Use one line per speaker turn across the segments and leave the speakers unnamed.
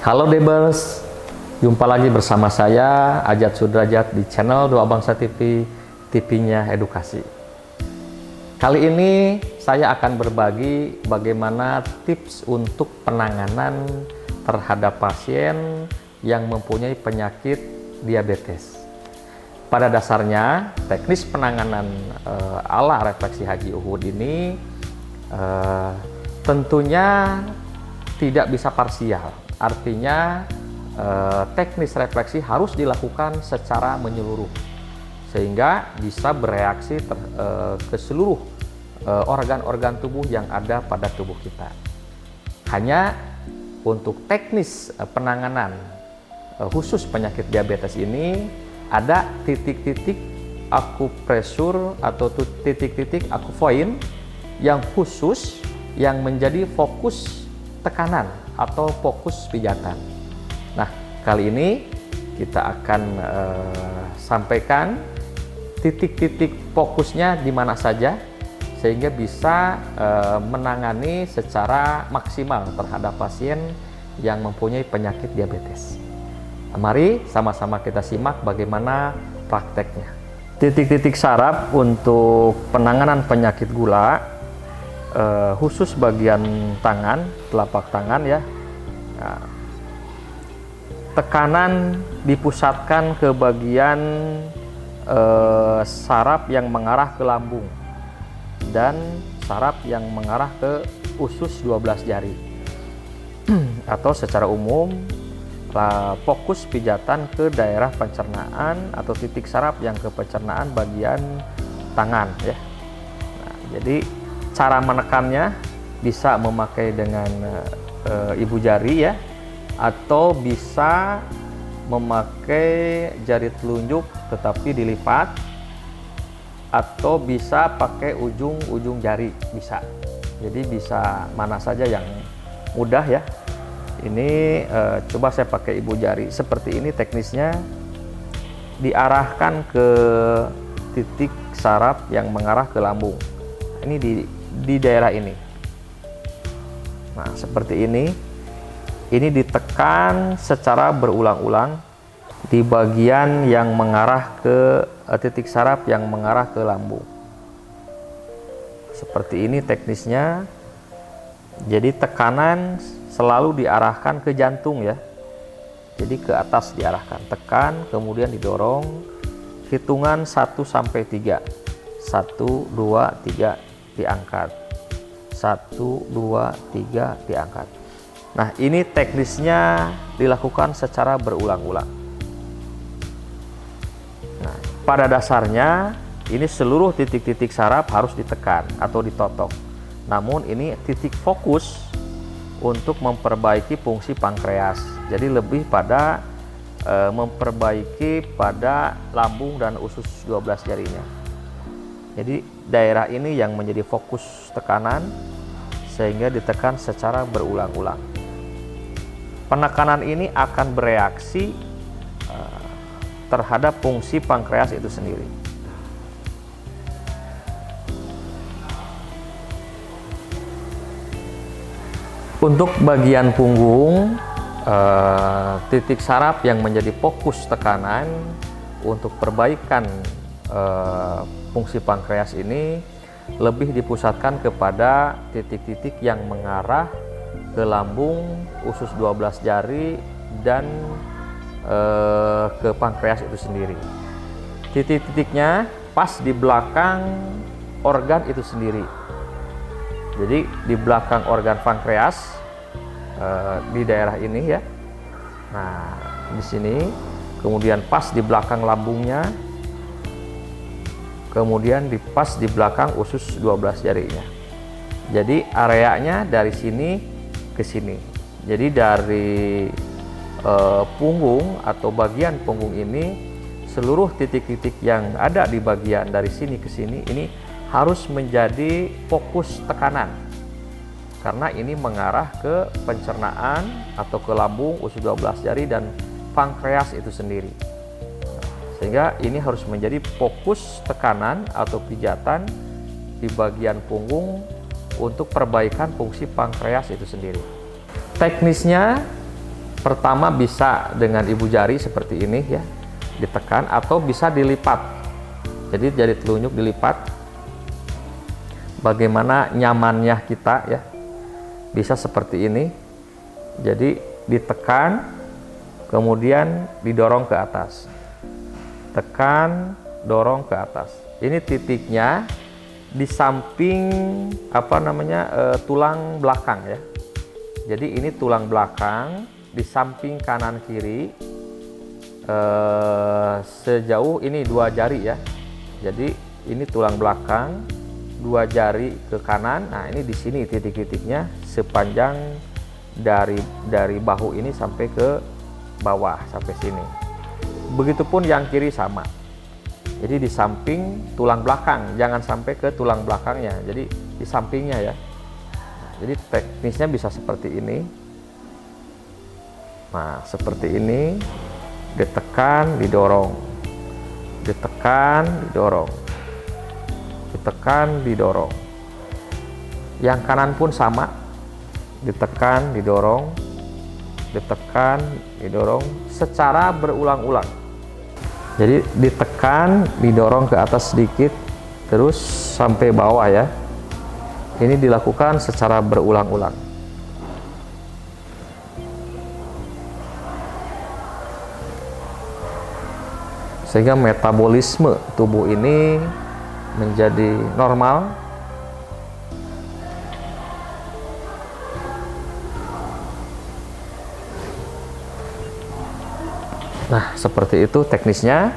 Halo Debers, jumpa lagi bersama saya Ajat Sudrajat di channel Doa Bangsa TV, TV-nya edukasi. Kali ini saya akan berbagi bagaimana tips untuk penanganan terhadap pasien yang mempunyai penyakit diabetes. Pada dasarnya, teknis penanganan ala refleksi Haji Uhud ini tentunya tidak bisa parsial. Artinya teknis refleksi harus dilakukan secara menyeluruh sehingga bisa bereaksi ke seluruh organ-organ tubuh yang ada pada tubuh kita. Hanya untuk teknis penanganan khusus penyakit diabetes ini ada titik-titik akupresur atau titik-titik akupoint yang khusus yang menjadi fokus tekanan atau fokus pijatan. Nah, kali ini kita akan sampaikan titik-titik fokusnya di mana saja sehingga bisa menangani secara maksimal terhadap pasien yang mempunyai penyakit diabetes. Mari sama-sama kita simak bagaimana prakteknya. Titik-titik saraf untuk penanganan penyakit gula khusus bagian tangan, telapak tangan ya. Nah, tekanan dipusatkan ke bagian saraf yang mengarah ke lambung dan saraf yang mengarah ke usus 12 jari. Atau secara umum fokus pijatan ke daerah pencernaan atau titik saraf yang ke pencernaan bagian tangan ya. Nah, jadi cara menekannya bisa memakai dengan ibu jari ya, atau bisa memakai jari telunjuk tetapi dilipat, atau bisa pakai ujung jari bisa. Jadi bisa mana saja yang mudah ya. Ini coba saya pakai ibu jari. Seperti ini teknisnya, diarahkan ke titik saraf yang mengarah ke lambung. Ini di daerah ini. Nah, seperti ini. Ini ditekan secara berulang-ulang di bagian yang mengarah ke titik saraf yang mengarah ke lambung. Seperti ini teknisnya. Jadi tekanan selalu diarahkan ke jantung ya. Jadi ke atas diarahkan, tekan, kemudian didorong. Hitungan 1 sampai 3. 1 2 3 diangkat. 1 2 3 diangkat. Nah, ini teknisnya dilakukan secara berulang-ulang. Nah, pada dasarnya ini seluruh titik-titik saraf harus ditekan atau ditotok. Namun ini titik fokus untuk memperbaiki fungsi pankreas. Jadi lebih pada memperbaiki pada lambung dan usus 12 jarinya. Jadi daerah ini yang menjadi fokus tekanan sehingga ditekan secara berulang-ulang. Penekanan ini akan bereaksi terhadap fungsi pankreas itu sendiri. Untuk bagian punggung, titik saraf yang menjadi fokus tekanan untuk perbaikan fungsi pankreas ini lebih dipusatkan kepada titik-titik yang mengarah ke lambung, usus 12 jari, dan ke pankreas itu sendiri. Titik-titiknya pas di belakang organ itu sendiri. Jadi di belakang organ pankreas di daerah ini ya. Nah, di sini, kemudian pas di belakang lambungnya, kemudian pas di belakang usus 12 jarinya. Jadi areanya dari sini ke sini. Jadi dari punggung atau bagian punggung ini, seluruh titik-titik yang ada di bagian dari sini ke sini ini harus menjadi fokus tekanan. Karena ini mengarah ke pencernaan atau ke lambung, usus 12 jari, dan pankreas itu sendiri. Sehingga ini harus menjadi fokus tekanan atau pijatan di bagian punggung untuk perbaikan fungsi pankreas itu sendiri. Teknisnya Pertama bisa dengan ibu jari seperti ini ya, ditekan, atau bisa dilipat. Jadi jari telunjuk dilipat. Bagaimana nyamannya kita ya, bisa seperti ini. Jadi ditekan, kemudian didorong ke atas. Tekan, dorong ke atas. Ini titiknya di samping tulang belakang ya. Jadi ini tulang belakang di samping kanan kiri, sejauh ini 2 jari ya. Jadi ini tulang belakang, 2 jari ke kanan. Nah ini di sini titik-titiknya sepanjang dari bahu ini sampai ke bawah sampai sini. Begitupun yang kiri sama. Jadi di samping tulang belakang, jangan sampai ke tulang belakangnya. Jadi di sampingnya ya. Nah, jadi teknisnya bisa seperti ini. Nah, seperti ini, ditekan, didorong, ditekan, didorong, ditekan, didorong. Yang kanan pun sama, ditekan, didorong, ditekan, didorong, secara berulang-ulang. Jadi ditekan, didorong ke atas sedikit, terus sampai bawah ya. Ini dilakukan secara berulang-ulang. Sehingga metabolisme tubuh ini menjadi normal. Nah, seperti itu teknisnya.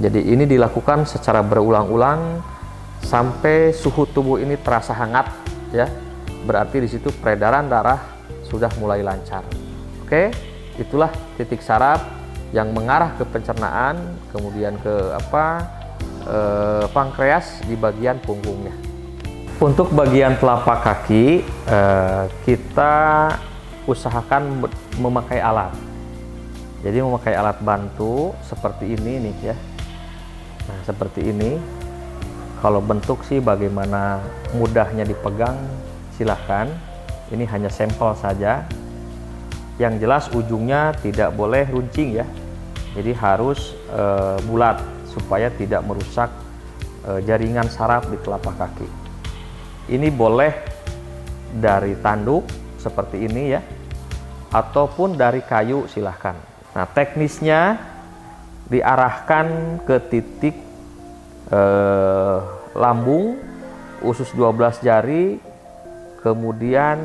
Jadi ini dilakukan secara berulang-ulang sampai suhu tubuh ini terasa hangat ya. Berarti di situ peredaran darah sudah mulai lancar. Oke, itulah titik saraf yang mengarah ke pencernaan, kemudian ke pankreas di bagian punggungnya. Untuk bagian telapak kaki, kita usahakan memakai alat. Jadi memakai alat bantu seperti ini nih ya. Nah, seperti ini. Kalau bentuk sih bagaimana mudahnya dipegang, silahkan. Ini hanya sampel saja. Yang jelas ujungnya tidak boleh runcing ya. Jadi harus bulat supaya tidak merusak jaringan saraf di telapak kaki. Ini boleh dari tanduk seperti ini ya, ataupun dari kayu, silahkan. Nah, teknisnya diarahkan ke titik lambung, usus 12 jari, kemudian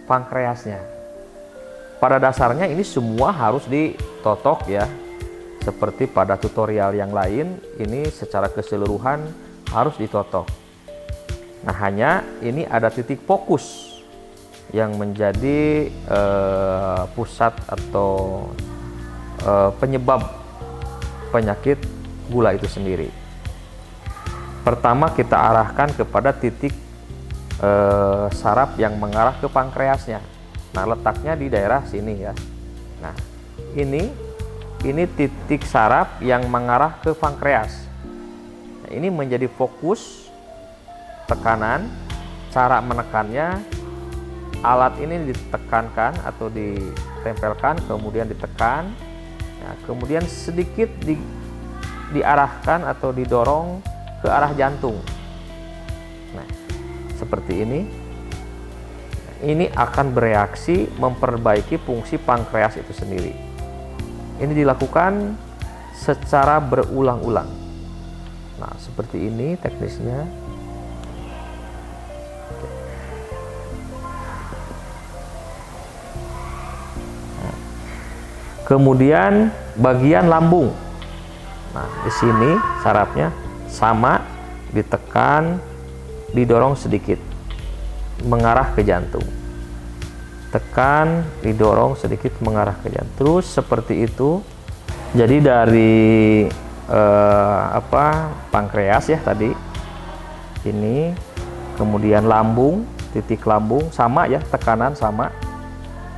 pankreasnya. Pada dasarnya ini semua harus ditotok ya. Seperti pada tutorial yang lain, ini secara keseluruhan harus ditotok. Nah, hanya ini ada titik fokus yang menjadi pusat atau penyebab penyakit gula itu sendiri. Pertama kita arahkan kepada titik saraf yang mengarah ke pankreasnya. Nah, letaknya di daerah sini ya. Nah, ini titik saraf yang mengarah ke pankreas. Nah, ini menjadi fokus tekanan. Cara menekannya, alat ini ditekankan atau ditempelkan, kemudian ditekan. Nah, kemudian sedikit diarahkan atau didorong ke arah jantung. Nah, seperti ini. Ini akan bereaksi memperbaiki fungsi pankreas itu sendiri. Ini dilakukan secara berulang-ulang. Nah, seperti ini teknisnya. Kemudian bagian lambung. Nah, di sini sarafnya sama, ditekan, didorong sedikit mengarah ke jantung. Tekan, didorong sedikit mengarah ke jantung. Terus seperti itu. Jadi dari pankreas ya tadi. Ini kemudian lambung, titik lambung sama ya, tekanan sama.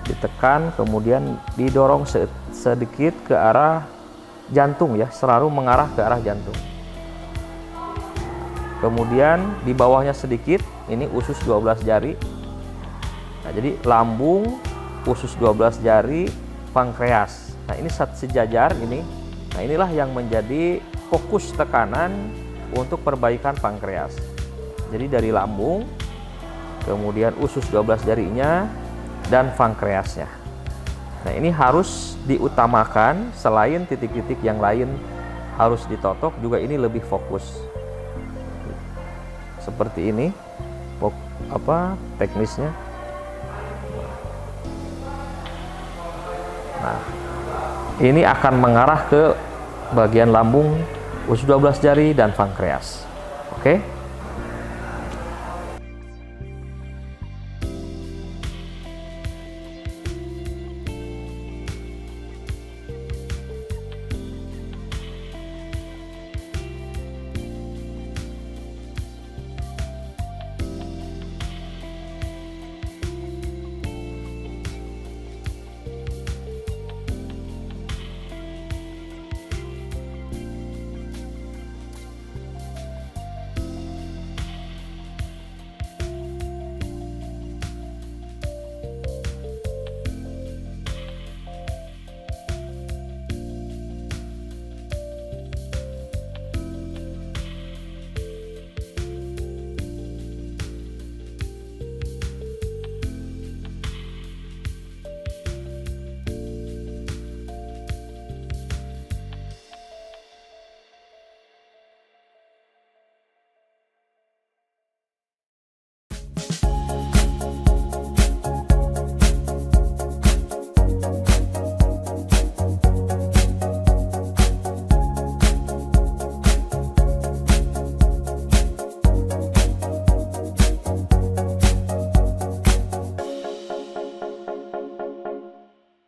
Ditekan, kemudian didorong sedikit ke arah jantung ya, selalu mengarah ke arah jantung. Kemudian di bawahnya sedikit, ini usus 12 jari. Nah, jadi lambung, usus 12 jari, pankreas. Nah, ini sejajar ini. Nah, inilah yang menjadi fokus tekanan untuk perbaikan pankreas. Jadi dari lambung, kemudian usus 12 jarinya, dan pankreasnya. Nah, ini harus diutamakan, selain titik-titik yang lain harus ditotok, juga ini lebih fokus. Seperti ini teknisnya. Nah, ini akan mengarah ke bagian lambung, usus 12 jari, dan pankreas. Oke.